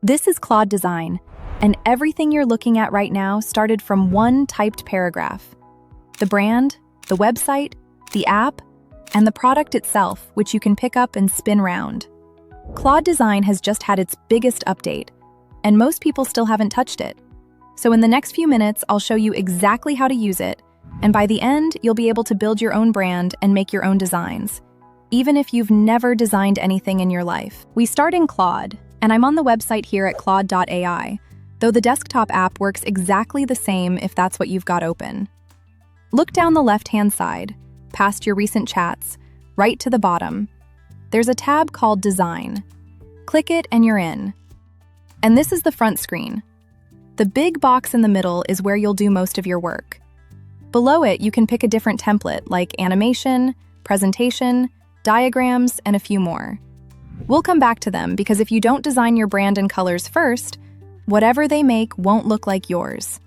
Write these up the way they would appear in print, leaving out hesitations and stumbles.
This is Claude Design, and everything you're looking at right now started from one typed paragraph. The brand, the website, the app, and the product itself, which you can pick up and spin round. Claude Design has just had its biggest update, and most people still haven't touched it. So in the next few minutes, I'll show you exactly how to use it, and by the end, you'll be able to build your own brand and make your own designs, even if you've never designed anything in your life. We start in Claude, and I'm on the website here at claude.ai, though the desktop app works exactly the same if that's what you've got open. Look down the left-hand side, past your recent chats, right to the bottom. There's a tab called Design. Click it and you're in. And this is the front screen. The big box in the middle is where you'll do most of your work. Below it, you can pick a different template like animation, presentation, diagrams, and a few more. We'll come back to them because if you don't design your brand and colors first, whatever they make won't look like yours.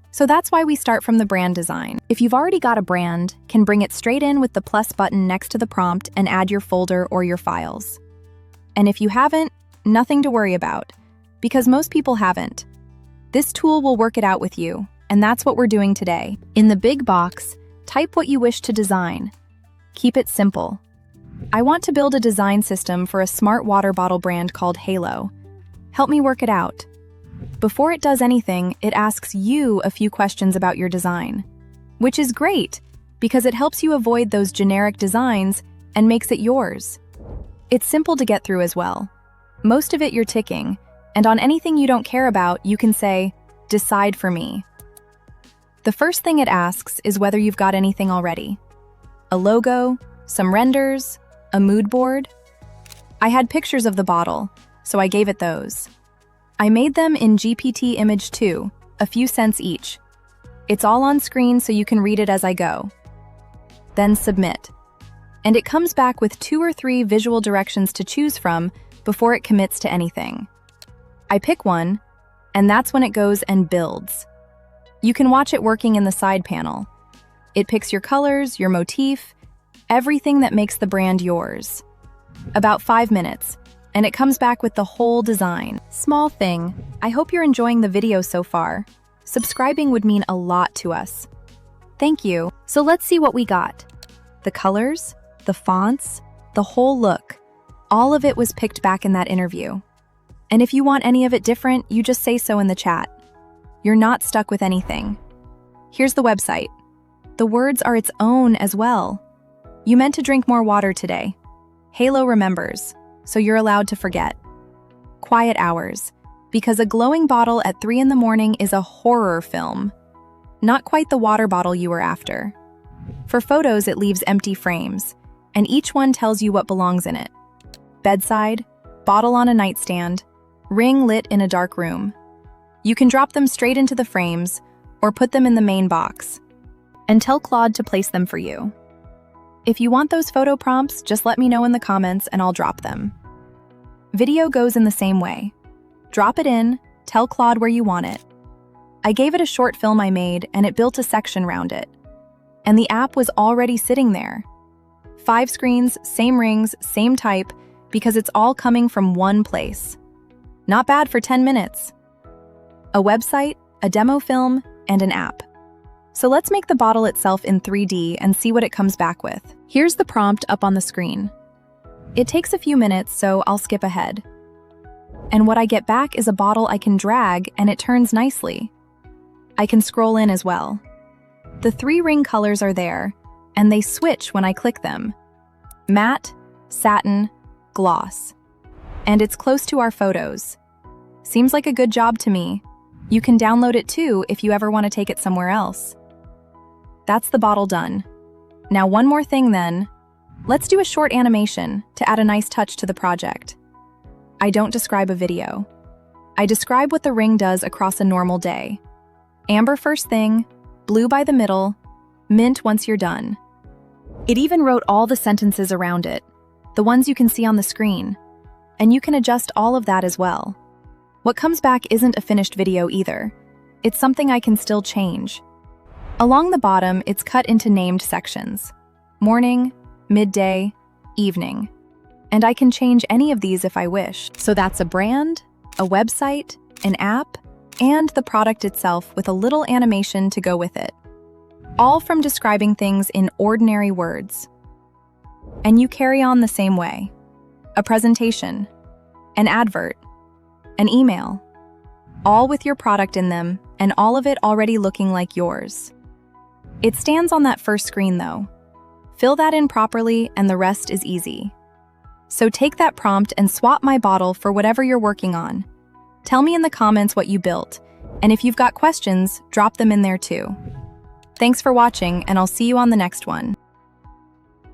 So that's why we start from the brand design. If you've already got a brand, can bring it straight in with the plus button next to the prompt and add your folder or your files. And if you haven't, nothing to worry about, because most people haven't. This tool will work it out with you, and that's what we're doing today. In the big box, type what you wish to design. Keep it simple. I want to build a design system for a smart water bottle brand called Halo. Help me work it out. Before it does anything, it asks you a few questions about your design, which is great because it helps you avoid those generic designs and makes it yours. It's simple to get through as well. Most of it you're ticking, and on anything you don't care about, you can say, "Decide for me." The first thing it asks is whether you've got anything already. A logo, some renders, a mood board. I had pictures of the bottle, so I gave it those. I made them in GPT Image 2, a few cents each. It's all on screen so you can read it as I go. Then submit. And it comes back with 2 or 3 visual directions to choose from before it commits to anything. I pick one, and that's when it goes and builds. You can watch it working in the side panel. It picks your colors, your motif, everything that makes the brand yours. About 5 minutes, and it comes back with the whole design. Small thing, I hope you're enjoying the video so far. Subscribing would mean a lot to us. Thank you. So let's see what we got. The colors, the fonts, the whole look. All of it was picked back in that interview. And if you want any of it different, you just say so in the chat. You're not stuck with anything. Here's the website. The words are its own as well. You meant to drink more water today. Halo remembers, so you're allowed to forget. Quiet hours, because a glowing bottle at 3 in the morning is a horror film. Not quite the water bottle you were after. For photos, it leaves empty frames, and each one tells you what belongs in it. Bedside, bottle on a nightstand, ring lit in a dark room. You can drop them straight into the frames, or put them in the main box, and tell Claude to place them for you. If you want those photo prompts, just let me know in the comments and I'll drop them. Video goes in the same way. Drop it in, tell Claude where you want it. I gave it a short film I made and it built a section around it. And the app was already sitting there. 5 screens, same rings, same type, because it's all coming from one place. Not bad for 10 minutes. A website, a demo film, and an app. So let's make the bottle itself in 3D and see what it comes back with. Here's the prompt up on the screen. It takes a few minutes, so I'll skip ahead. And what I get back is a bottle I can drag and it turns nicely. I can scroll in as well. The 3 ring colors are there, and they switch when I click them. Matte, satin, gloss. And it's close to our photos. Seems like a good job to me. You can download it too if you ever want to take it somewhere else. That's the bottle done. Now one more thing then. Let's do a short animation to add a nice touch to the project. I don't describe a video. I describe what the ring does across a normal day. Amber first thing, blue by the middle, mint once you're done. It even wrote all the sentences around it, the ones you can see on the screen, and you can adjust all of that as well. What comes back isn't a finished video either. It's something I can still change. Along the bottom, it's cut into named sections. Morning, midday, evening. And I can change any of these if I wish. So that's a brand, a website, an app, and the product itself with a little animation to go with it. All from describing things in ordinary words. And you carry on the same way. A presentation, an advert, an email, all with your product in them and all of it already looking like yours. It stands on that first screen though. Fill that in properly and the rest is easy. So take that prompt and swap my bottle for whatever you're working on. Tell me in the comments what you built, and if you've got questions, drop them in there too. Thanks for watching, and I'll see you on the next one.